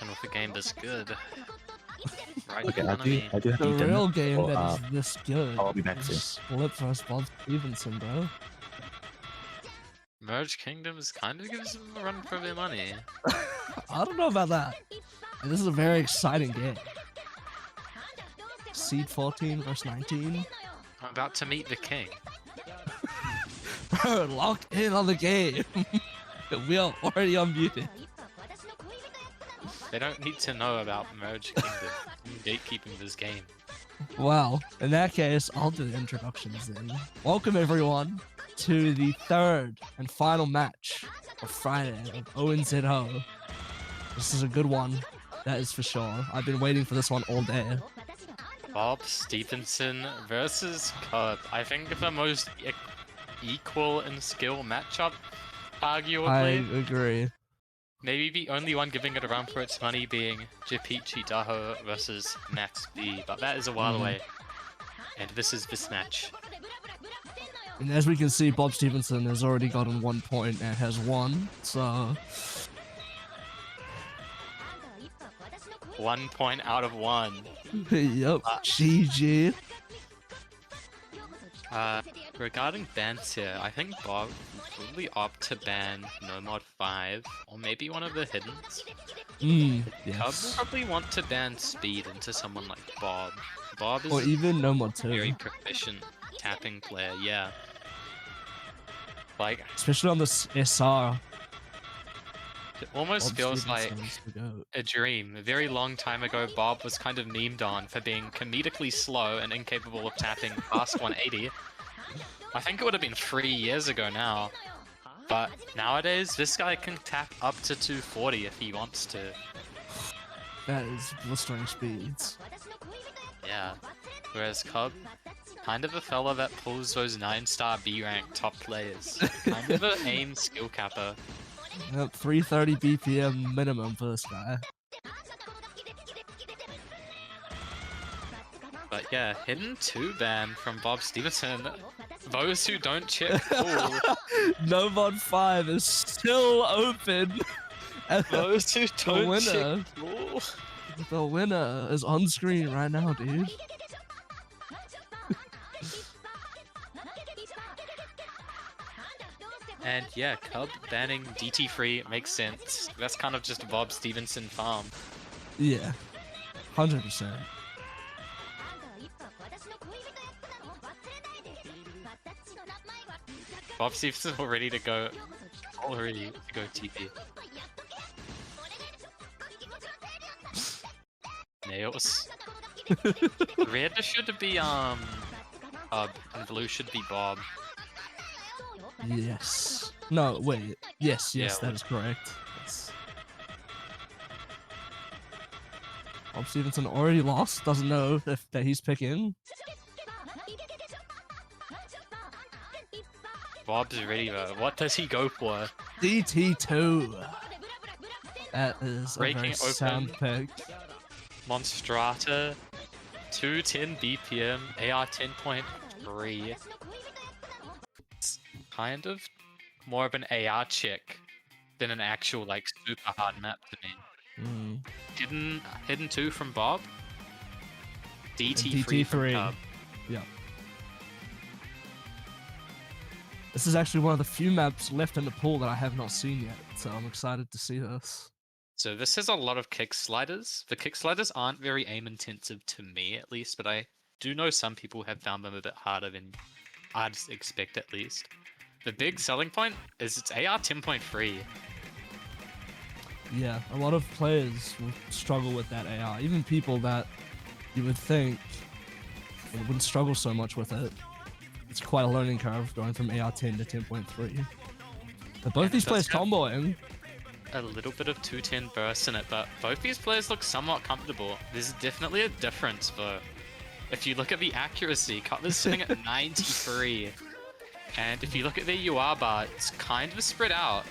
happen with a game this good? Right Okay, in I front of do me. have The eaten. real game so, that is this good I'll be back soon. is Flip vs. Bobstevenson, bro. Merge Kingdoms kind of gives them a run for their money. I don't know about that. This is a very exciting game. Seed 14 versus 19. I'm about to meet the king. Bro, lock in on the game. We are already unmuted. They don't need to know about Merge Kingdom. I'm gatekeeping this game. Well, in that case, I'll do the introductions then. Welcome everyone to the third and final match of Friday of ONZO. This is a good one, that is for sure. I've been waiting for this one all day. Bobstevenson versus Cub. I think the most equal in skill matchup, arguably. I agree. Maybe the only one giving it a run for its money being Japichi Daho versus Max B, but that is a while away. And this is this match. And as we can see, Bobstevenson has already gotten 1 point and has won, so... 1 point out of 1. Yep, GG. Regarding bans here, I think Bob will probably opt to ban No Mod 5, or maybe one of the hiddens. Cub will probably want to ban Speed into someone like Bob. Bob is Or even No Mod a 2. very proficient tapping player, yeah. Like, Especially on this SR. it almost feels like Bobstevenson's the GOAT. a dream. A very long time ago, Bob was kind of memed on for being comedically slow and incapable of tapping past 180. I think it would have been 3 years ago now. But nowadays, this guy can tap up to 240 if he wants to. That is blistering speeds. Yeah. Whereas Cub, kind of a fella that pulls those 9-star B-rank top players. Kind of an aim skill capper. Yep, 330 BPM minimum for this guy. But yeah, hidden 2 ban from Bobstevenson. Those who don't check pool. No Mod 5 is still open. And Those who don't winner. check pool. the winner is on screen right now, dude. And yeah, Cub banning DT3 makes sense. That's kind of just Bobstevenson farm. Yeah, 100%. Bobstevenson's all ready to go. TP. Nails. Red should be Cub, and blue should be Bob. Yes. No, wait. Yes, Yeah, that is correct. Yes. Bobstevenson already lost. Doesn't know if that he's picking. Bob's ready though. What does he go for? DT2. That is a Breaking very open. sound pick. Monstrata, 210 BPM, AR 10.3. It's kind of more of an AR check than an actual like super hard map to me. Hidden 2 from Bob. DT3 from Cub. Yeah. This is actually one of the few maps left in the pool that I have not seen yet, so I'm excited to see this. So this has a lot of kick sliders. The kick sliders aren't very aim intensive to me at least, but I do know some people have found them a bit harder than I'd expect at least. The big selling point is it's AR 10.3. Yeah, a lot of players will struggle with that AR. Even people that you would think wouldn't struggle so much with it. It's quite a learning curve going from AR 10 to 10.3. But both these players comboing. A little bit of 210 burst in it, but both these players look somewhat comfortable. There's definitely a difference though. If you look at the accuracy, Cutler's sitting at 93. And if you look at their UR bar, it's kind of spread out.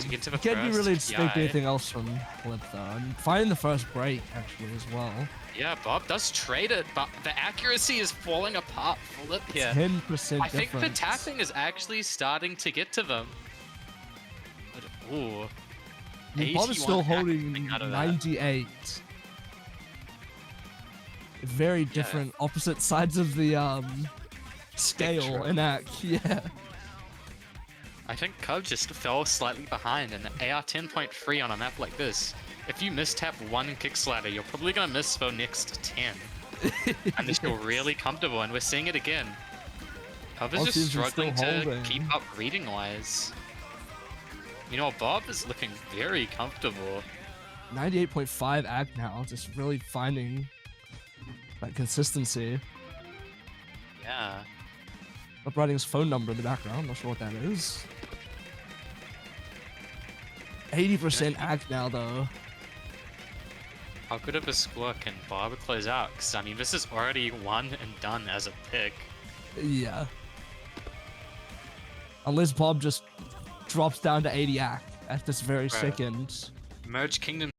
To get to the Can't first really expect PI. anything else from Flip though. And finding the first break actually as well. Yeah, Bob does trade it, but the accuracy is falling apart for Flip here. 10% I think the difference. tapping is actually starting to get to them. But, ooh. Bob is still 81 holding coming out of that. 98. Very different, opposite sides of the scale Spectrum. and act. Yeah. I think Cub just fell slightly behind, and AR 10.3 on a map like this, if you mistap one kick slider, you're probably gonna miss for next 10. And this feel really comfortable, and we're seeing it again. Cub is just struggling to keep up reading wise. You know, Bob is looking very comfortable. 98.5 act now, just really finding that consistency. Yeah. I'm writing his phone number in the background, not sure what that is. 80% act now though. How good of a score can Bob close out? Because, I mean, this is already one and done as a pick. Yeah. Unless Bob just drops down to 80 act at this very second. Merge Kingdom.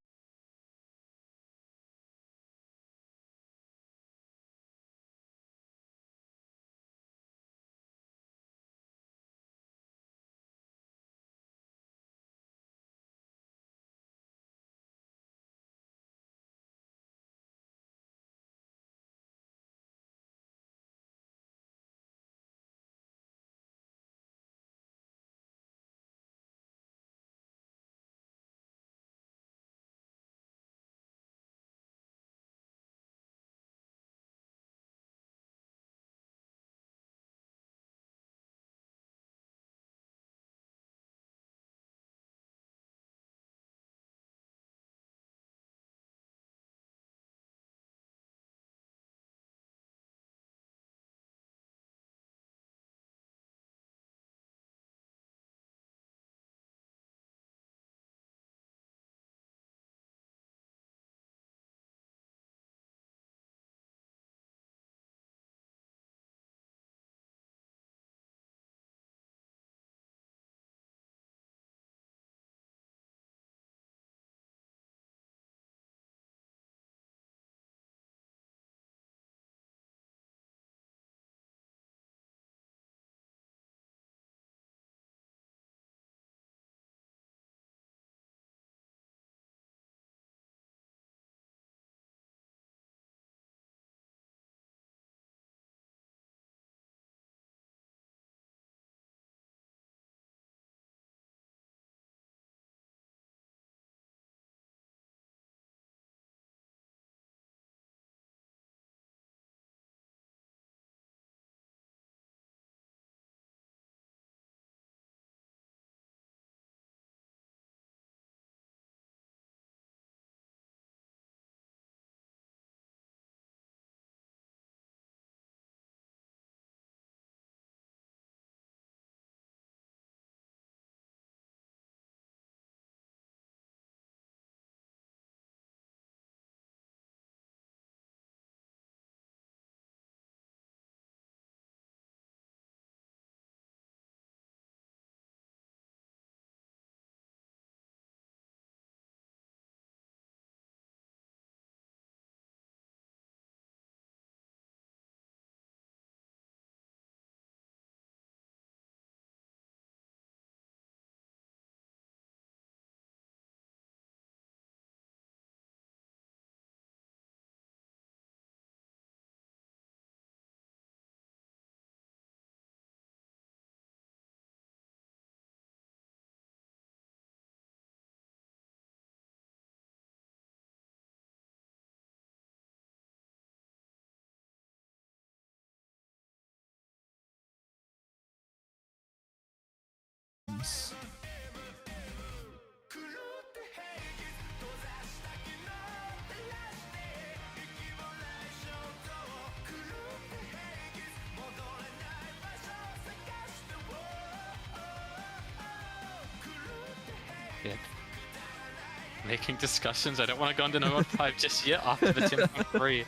Making discussions. I don't want to go into no 5 just yet after the 10.3.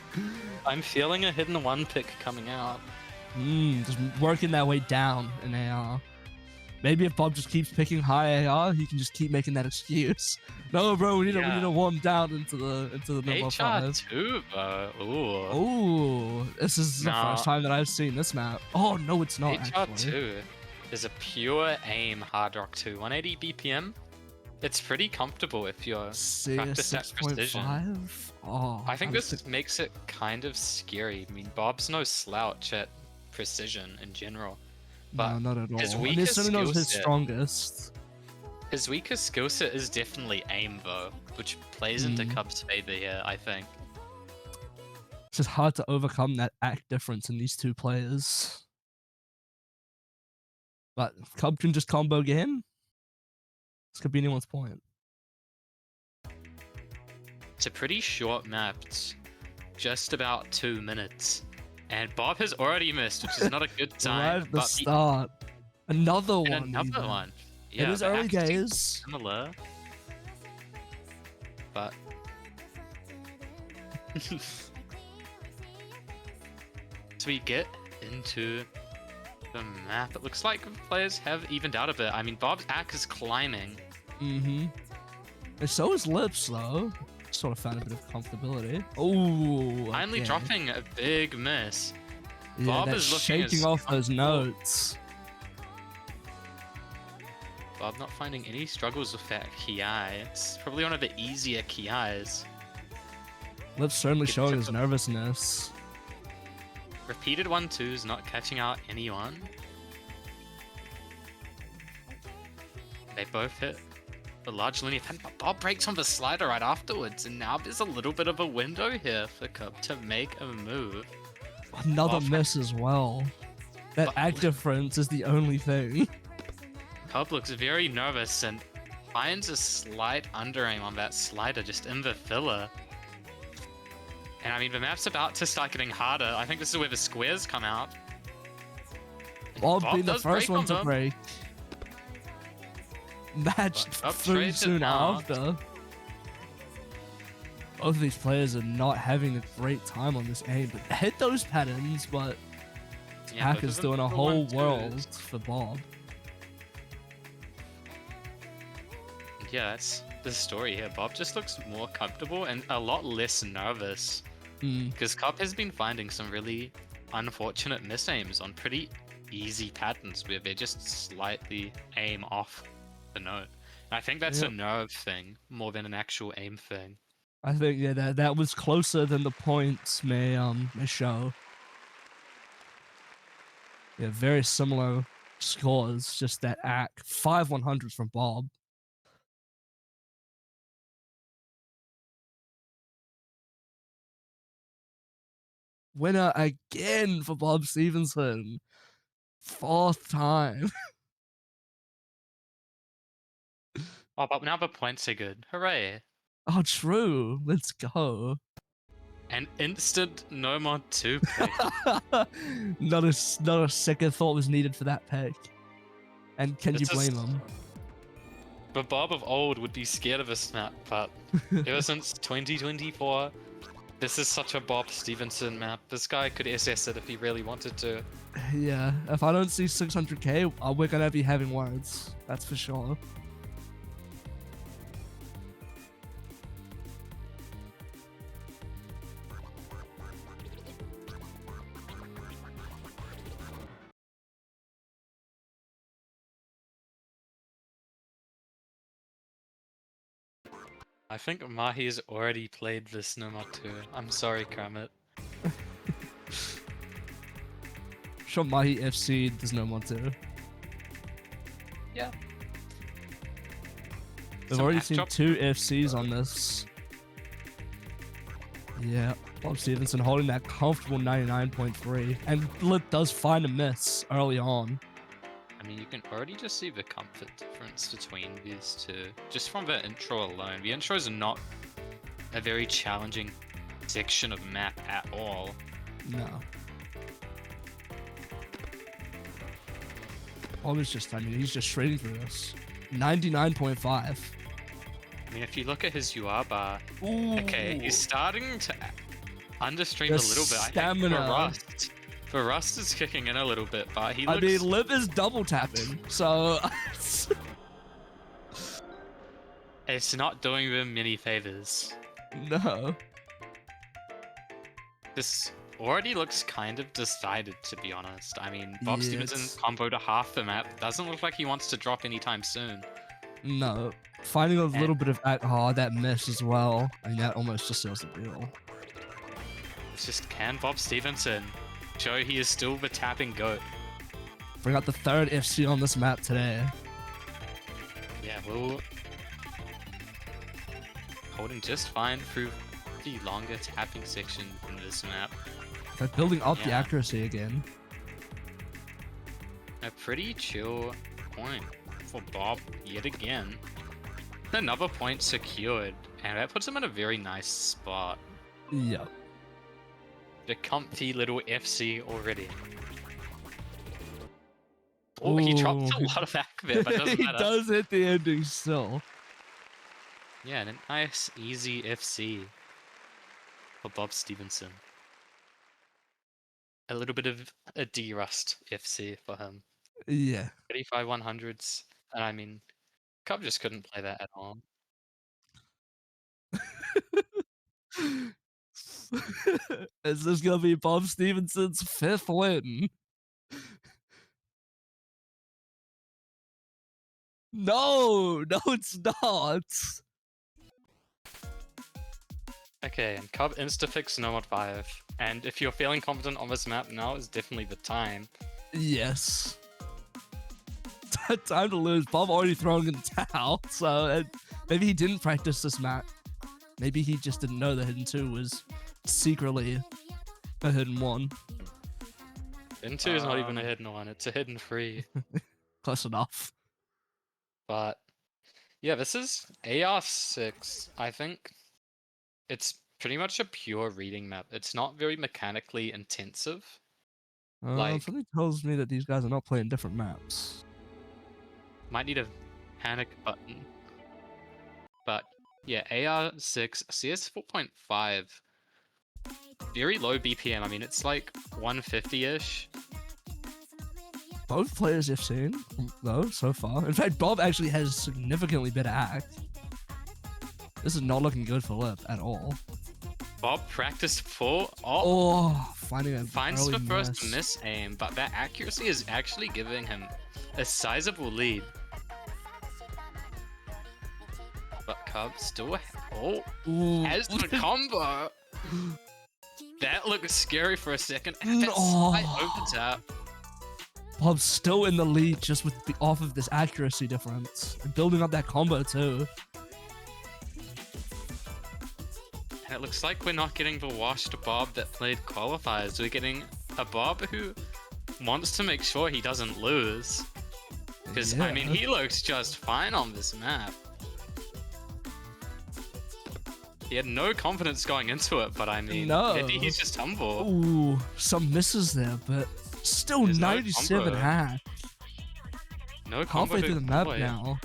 I'm feeling a hidden 1 pick coming out. Just working that way down in AR. Maybe if Bob just keeps picking high AR, he can just keep making that excuse. No, bro, we need to warm down into the number 5. HR2, bro. Ooh. Ooh, this is the first time that I've seen this map. Oh no, it's not. HR2 is a pure aim hard rock 2, 180 BPM. It's pretty comfortable if you're See, practiced at precision. 6.5. Oh, I think was this makes it kind of scary. I mean, Bob's no slouch at precision in general, no, but not at his all. And weakest it's certainly not skill his set. strongest. His weakest skill set is definitely aim, though, which plays into Cub's favor here, I think. It's just hard to overcome that act difference in these two players. But Cub can just combo again. This could be anyone's point. It's a pretty short map. It's just about 2 minutes. And Bob has already missed, which is not a good sign. Right at the start. Another one. Another even. one. Yeah, it is they're early actually days. similar. But so we get into the map. It looks like players have evened out a bit. I mean, Bob's act is climbing. Mm-hmm. And so is Lips, though. Sort of found a bit of comfortability. Oh, Finally dropping a big miss. Yeah, Bob that's is looking shaking off those notes. Bob not finding any struggles with that ki. It's probably one of the easier kis. Lips certainly Good showing tip his of- nervousness. Repeated 1-2s, not catching out anyone. They both hit the large linear pen, but Bob breaks on the slider right afterwards, and now there's a little bit of a window here for Cub to make a move. Another Bob- miss as well. That But- act difference is the only thing. Cub looks very nervous and finds a slight under aim on that slider just in the filler. And I mean, the map's about to start getting harder. I think this is where the squares come out. And Bob being the does first break one to them. break. Matched But Bob soon, trades it soon out. after. Both of these players are not having a great time on this aim, but hit those patterns, but Yeah, Hack both is of them doing a for whole 1-2s. world for Bob. Yeah, that's the story here. Bob just looks more comfortable and a lot less nervous. Because Cub has been finding some really unfortunate misaims on pretty easy patterns where they just slightly aim off the note. And I think that's a Yep. nerve thing more than an actual aim thing. I think that was closer than the points may show. Yeah, very similar scores, just that act 5 100s from Bob. Winner again for Bob Stevenson. 4th time. Oh, but now the points are good. Hooray! Oh, true. Let's go. An instant no mod 2 pick. not a second thought was needed for that pick. And can It's you blame just- him? The Bob of old would be scared of this map, but ever since 2024, this is such a Bob Stevenson map. This guy could SS it if he really wanted to. Yeah, if I don't see 600k, we're gonna be having words. That's for sure. I think Mahi's already played this no mod 2. I'm sorry, Kermit. Sure, Mahi FC does no more too. Yeah. We've Some already act seen drop. 2 FCs on this. Yeah, Bob Stevenson holding that comfortable 99.3. And Lip does find a miss early on. I mean, you can already just see the comfort difference between these two, just from the intro alone. The intro is not a very challenging section of map at all. No. Bob is just, I mean, he's just shredding through this. 99.5. I mean, if you look at his UR bar, Ooh. okay, he's starting to understream The a little bit. I think stamina. for Rust is kicking in a little bit, but he I looks... mean, Lip is double tapping, so... It's not doing them many favors. no. This already looks kind of decided, to be honest. I mean, Bob Yeah, Stevenson it's- combo to half the map. Doesn't look like he wants to drop anytime soon. No. Finding a And little bit of that miss as well. I mean, that almost just seals the deal. it's just, can Bob Stevenson show he is still the tapping GOAT? Bring out the third FC on this map today. Yeah, we'll holding just fine through the longer tapping section in this map. They're building up the Yeah. accuracy again. A pretty chill point for Bob yet again. Another point secured, and that puts him in a very nice spot. Yep. The comfy little FC already. Oh, he drops a Ooh. lot of back there, but doesn't He matter. does hit the ending still. Yeah, and a nice, easy FC for Bob Stevenson. A little bit of a D-Rust FC for him. Yeah. 35 100s, and I mean, Cub just couldn't play that at all. Is this gonna be Bob Stevenson's 5th win? No, it's not. Okay, and Cub insta-fix Nomad 5, and if you're feeling confident on this map, now is definitely the time. Yes. Time to lose. Bob already throwing in the towel, so maybe he didn't practice this map. Maybe he just didn't know the hidden 2 was secretly a hidden 1. Hidden 2 is not even a hidden 1, it's a hidden 3. Close enough. But yeah, this is AR6, I think. It's pretty much a pure reading map. It's not very mechanically intensive. Like- Something tells me that these guys are not playing different maps. Might need a panic button. But yeah, AR6, CS 4.5. Very low BPM. I mean, it's like 150-ish. Both players have seen, though, so far. In fact, Bob actually has significantly better act. This is not looking good for Lip at all. Bob practiced full. Oh, finding a Finds early the first miss. miss aim, but that accuracy is actually giving him a sizable lead. But Cub still Ooh. has the combo. That looked scary for a second. No. That's slight overtap. Bob's still in the lead just with off of this accuracy difference. And building up that combo too. And it looks like we're not getting the washed Bob that played qualifiers. We're getting a Bob who wants to make sure he doesn't lose. Because, I mean, he looks just fine on this map. He had no confidence going into it, but I mean, No. maybe he's just humble. Ooh, some misses there, but still There's no 97 combo. hack. No combo Halfway to through the map avoid. now.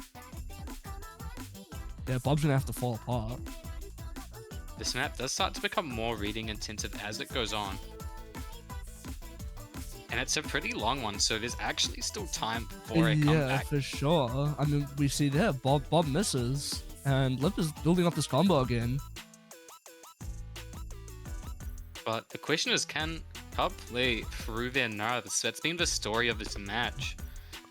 Yeah, Bob's gonna have to fall apart. This map does start to become more reading intensive as it goes on. And it's a pretty long one, so there's actually still time for a Yeah, comeback. for sure. I mean, we see there, Bob misses, and Lip is building up this combo again. But the question is, can Cub play through their nerves? That's been the story of this match.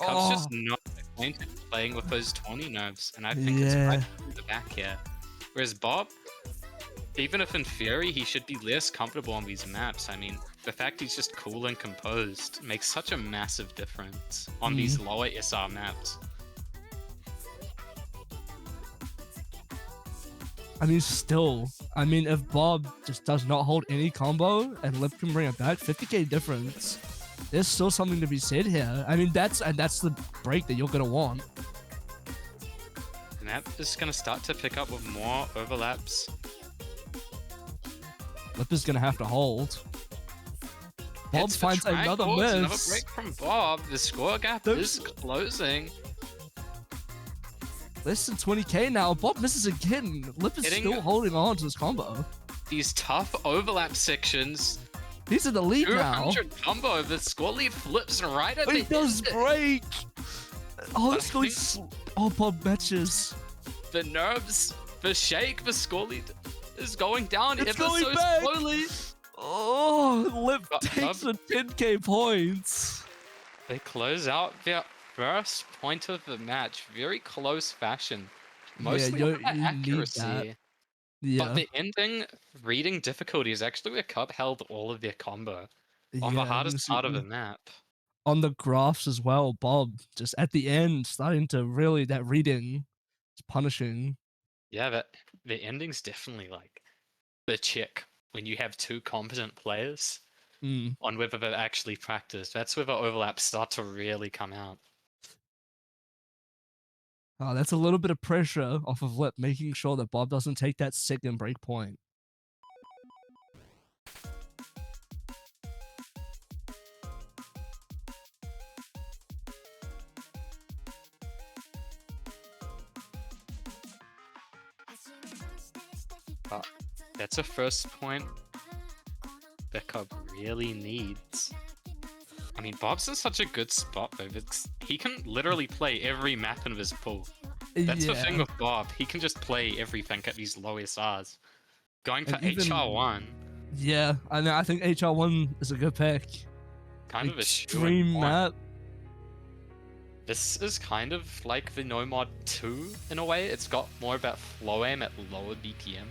Cub's just not acquainted playing with those 20 nerves, and I think it's right through the back here. Whereas Bob, even if in theory he should be less comfortable on these maps, I mean, the fact he's just cool and composed makes such a massive difference on these lower SR maps. I mean, still, if Bob just does not hold any combo and Lip can bring it back, 50k difference. There's still something to be said here. I mean, that's the break that you're gonna want. The map is going to start to pick up with more overlaps. Lip is gonna have to hold. Bob It's the finds another triangles, Another miss. break from Bob. The score gap is closing. Less than 20k now. Bob misses again. Lip is Hitting- still holding on to this combo. These tough overlap sections. He's in the lead now. 200 combo. The score lead flips right at He the does end. break. Oh, But it's I going. think- Oh, Bob matches. The nerves, the shake, the score lead is going down It's ever going so back. slowly. Oh, Lip But takes the 10k points. They close out their first point of the match, very close fashion. Yeah, Mostly off of that you need that. accuracy. But Yeah, the ending reading difficulty is actually where Cub held all of their combo on the yeah. You hardest see part of the map. on the graphs as well, Bob just at the end starting to really that reading is punishing. Yeah, the ending's definitely like the check when you have two competent players Mm. on whether they've actually practiced. That's where the overlaps start to really come out. Oh, that's a little bit of pressure off of Lip, making sure that Bob doesn't take that second break point. But that's a first point that Cub really needs. I mean, Bob's in such a good spot though. He can literally play every map in his pool. That's the thing Yeah, with Bob. He can just play everything at these low SRs. Going for and even HR1, yeah, I know. I think HR1 is a good pick. kind of a shoo-in Extreme point. map. This is kind of like the No Mod 2 in a way. It's got more about flow aim at lower BPM.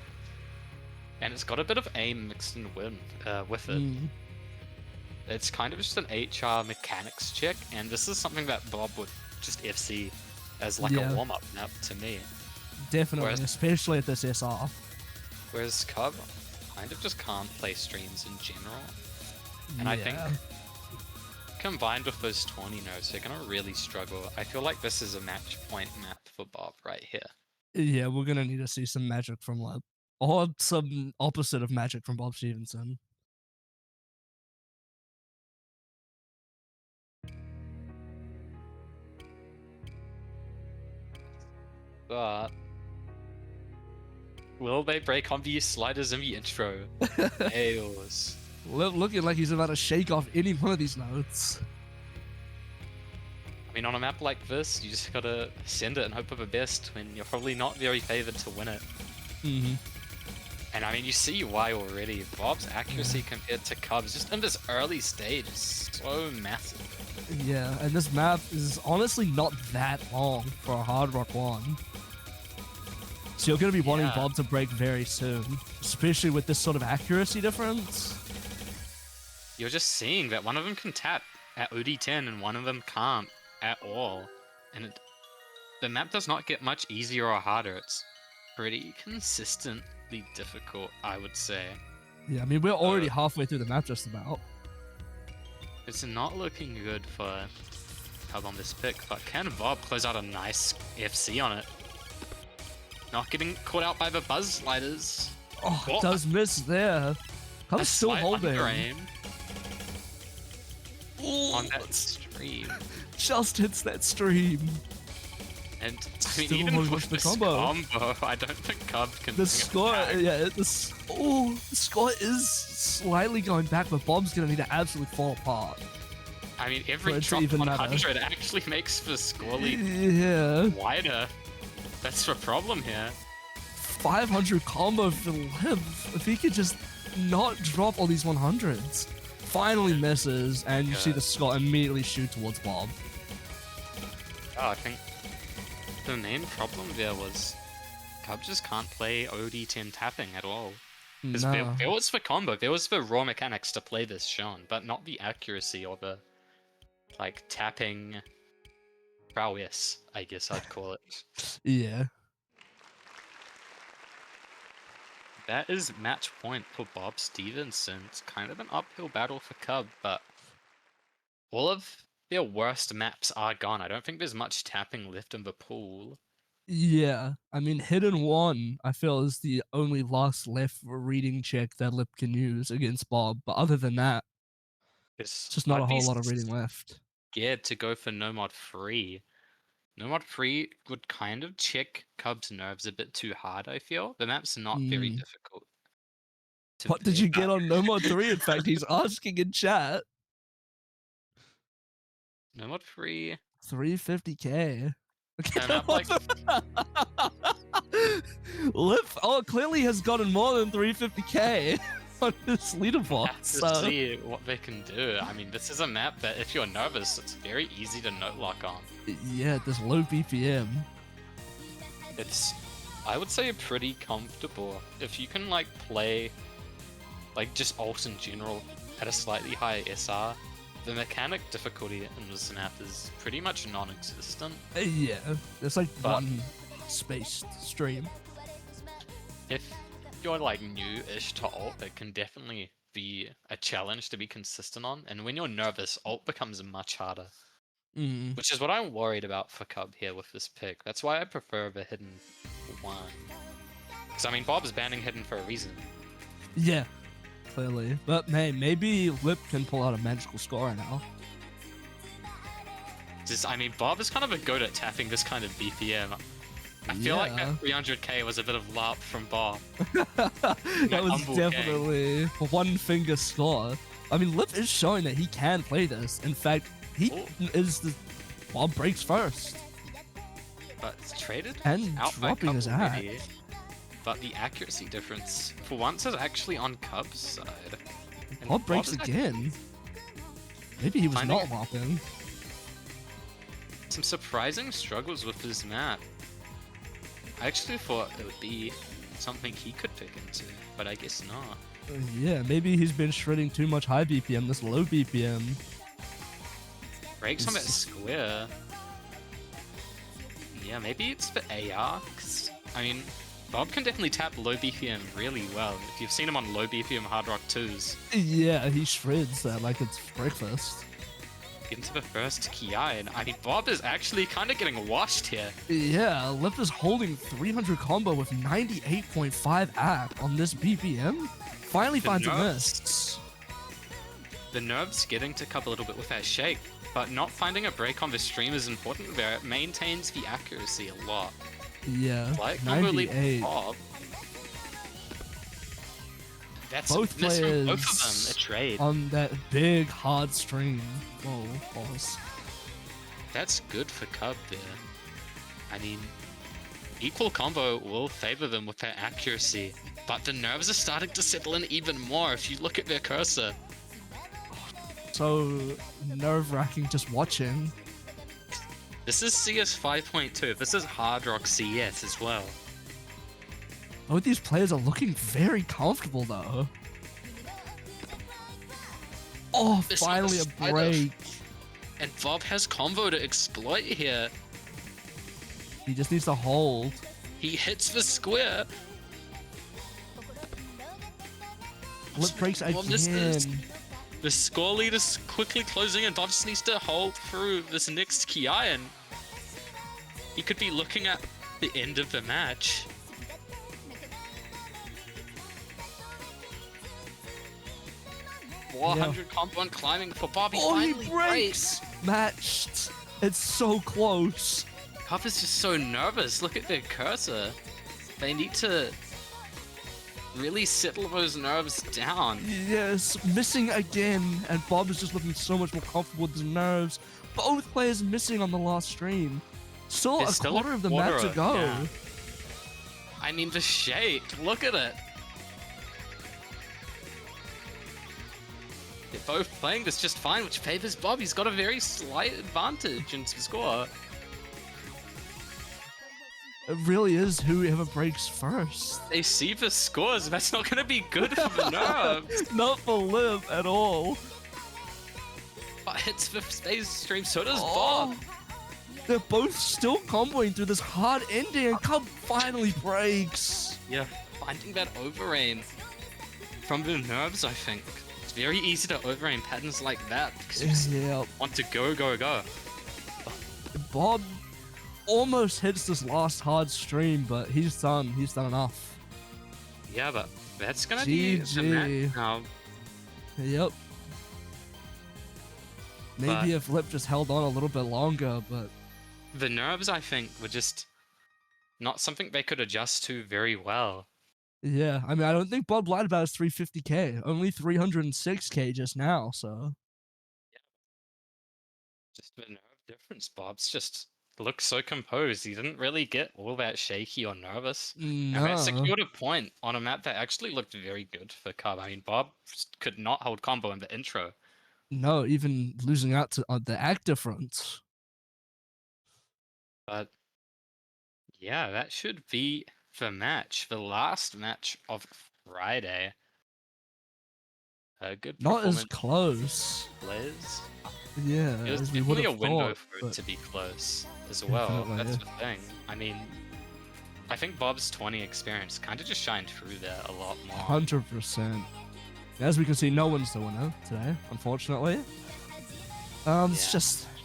And it's got a bit of aim mixed in with it. Mm, It's kind of just an HR mechanics check, and this is something that Bob would just FC as like Yeah. a warm-up map to me. definitely, Whereas- especially at this SR. Whereas Cub kind of just can't play streams in general. And I think combined with those 20 nodes, they're gonna really struggle. I feel like this is a match point map for Bob right here. Yeah, we're gonna need to see some magic from Lip, or some opposite of magic from Bob Stevenson. But will they break on these sliders in the intro? Nails. Looking like he's about to shake off any one of these notes. I mean, on a map like this, you just gotta send it and hope for the best when you're probably not very favored to win it. Mm-hmm. And I mean, you see why already. Bob's accuracy compared to Cub's, just in this early stage, is so massive. Yeah, and this map is honestly not that long for a Hard Rock 1. So you're going to be wanting Yeah. Bob to break very soon, especially with this sort of accuracy difference. You're just seeing that one of them can tap at OD10 and one of them can't at all. And the map does not get much easier or harder. It's pretty consistently difficult, I would say. Yeah, I mean, we're already halfway through the map just about. It's not looking good for Cub on this pick, but can Bob close out a nice FC on it? Not getting caught out by the buzz sliders. Oh, What? does miss there. A Comes still slight holding. under-aim Ooh, on that stream. just hits that stream. And I mean, Still even holding with up the this combo. combo, I don't think Cub can The bring it score, back. yeah, the score is slightly going back, but Bob's gonna need to absolutely fall apart. I mean, For every it to drop even matter. 100 actually makes the score lead Yeah, wider. That's the problem here. 500 combo for Liv. If he could just not drop all these 100s. Finally misses, and you see the score immediately shoot towards Bob. Oh, I think the main problem there was Cub just can't play OD10 tapping at all. Because No. there was the combo, there was the raw mechanics to play this shown, but not the accuracy or the like tapping prowess, I guess I'd call it. Yeah. That is match point for Bob Stevenson. It's kind of an uphill battle for Cub, but all of their worst maps are gone. I don't think there's much tapping left in the pool. Yeah. I mean, Hidden One, I feel, is the only last left reading check that Lip can use against Bob. But other than that, It's just not a whole lot of reading left. Scared to go for No Mod Free. No Mod Free would kind of check Cub's nerves a bit too hard, I feel. The map's not very difficult. to What did play, you get but on No Mod 3? In fact, he's asking in chat. No Mod Free. 350k. And I'm like, Lip, clearly has gotten more than 350k. on this leaderboard. Have to So see what they can do. I mean, this is a map that if you're nervous, it's very easy to note lock on. yeah, this low BPM. It's, I would say, pretty comfortable. If you can like play, like just ult in general at a slightly higher SR, the mechanic difficulty in this map is pretty much non-existent. Yeah, it's like But- one spaced stream. If you're like new-ish to ult, it can definitely be a challenge to be consistent on. And when you're nervous, ult becomes much harder. Mm. Which is what I'm worried about for Cub here with this pick. That's why I prefer the hidden one. Because I mean, Bob's banning hidden for a reason. Yeah, clearly. But hey, maybe Lip can pull out a magical score right now. Just, I mean, Bob is kind of a good at tapping this kind of BPM. I feel like that 300k was a bit of LARP from Bob. That was humble definitely a one finger score. I mean, Lip is showing that he can play this. In fact, he is the Bob breaks first. But it's traded And out by dropping Cub his already. act. But the accuracy difference, for once, is actually on Cub's side. And Bob breaks is again. Maybe he was finding not it- whopping. Some surprising struggles with this map. I actually thought it would be something he could pick into, but I guess not. Yeah, maybe he's been shredding too much high BPM, this low BPM. Breaks on that It's- square. Yeah, maybe it's for AR, 'cause, I mean, Bob can definitely tap low BPM really well. If you've seen him on low BPM Hard Rock 2s, Yeah, he shreds that like it's breakfast. get into the first Ki, and I mean, Bob is actually kind of getting washed here. Yeah, Lip is holding 300 combo with 98.5 act on this BPM. Finally The finds a nerves. miss. The nerves getting to Cub a little bit with that shake, but not finding a break on the stream is important there. It maintains the accuracy a lot. Yeah, Like, combo lead 98. Bob. That's Both a miss from both of players them. A trade. on that big hard stream. Whoa, pause. That's good for Cub there. I mean, equal combo will favor them with their accuracy, but the nerves are starting to settle in even more if you look at their cursor. So nerve-wracking just watching. This is CS 5.2. This is Hard Rock CS as well. Both these players are looking very comfortable though. Oh, This finally is a kind of- break. And Bob has combo to exploit here. He just needs to hold. He hits the square. Lip breaks Well, this is- again. The score lead is quickly closing and Bob just needs to hold through this next Ki, and he could be looking at the end of the match. Yeah. 400 combo and climbing for Bobby. Oh, he finally breaks! Matched. It's so close. Cup is just so nervous. Look at their cursor. They need to really settle those nerves down. Yes, missing again, and Bob is just looking so much more comfortable with his nerves. Both players missing on the last stream. Still There's a still quarter of the map to go. yeah. I mean, the shake. Look at it. They're both playing this just fine, which favors Bob. He's got a very slight advantage in score. It really is whoever breaks first. They see the scores. That's not going to be good for the nerves. Not for Liv at all. But hits the space stream, so does Oh. Bob. They're both still comboing through this hard ending, and Cub finally breaks. Yeah, finding that overaim from the nerves, I think. It's very easy to overaim patterns like that because you just Yeah, want to go, go, go. Bob almost hits this last hard stream, but he's done enough. Yeah, but that's gonna be the GG. match now. Yep. Maybe But- if Lip just held on a little bit longer, but The nerves, I think, were just not something they could adjust to very well. yeah, I mean, I don't think Bob lied about his 350k, only 306k just now, so Just the nerve difference, Bob's just looked so composed. He didn't really get all that shaky or nervous. And that No, secured a point on a map that actually looked very good for Cub. I mean, Bob could not hold combo in the intro. no, even losing out to the actor front. But yeah, that should be the match. The last match of Friday. A good Not as performance, close. Liz. Yeah, It was as we would definitely a have window thought. for it But to be close as well. definitely, That's yeah. the thing. I mean, I think Bob's 20 experience kind of just shined through there a lot more. 100%. As we can see, no one's the winner today, unfortunately. It's Yeah.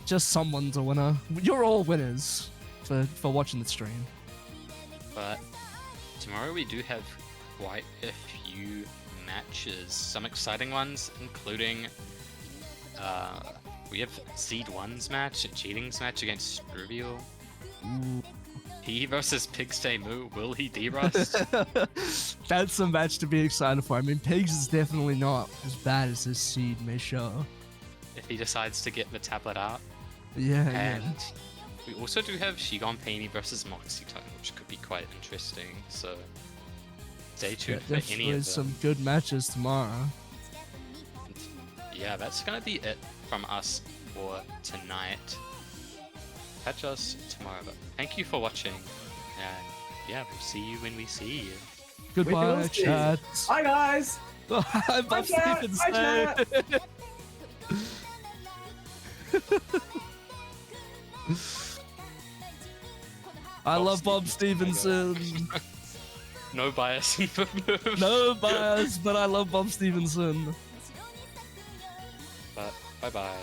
just someone's a winner. You're all winners for watching the stream. But tomorrow we do have quite a few matches. Some exciting ones, including we have Seed 1's match, a Cheatings match against Struvial. Ooh. He versus Pigstay Moo. Will he derust? That's a match to be excited for. I mean, Pigs is definitely not as bad as his seed may show. If he decides to get the tablet out. Yeah, And yeah. we also do have Shigon Peony versus Moxie Tone, which could be quite interesting. So stay tuned for any Definitely of them. some good matches tomorrow. Yeah, that's gonna be it from us for tonight. Catch us tomorrow. But thank you for watching, and yeah, we'll see you when we see you. Goodbye, will see. chat. Hi guys. Hi, Bob chat. Stevenson. Hi, I Bob love Bob Stevenson. Stevenson. No bias in the move. No bias, but I love Bob Stevenson. But bye bye.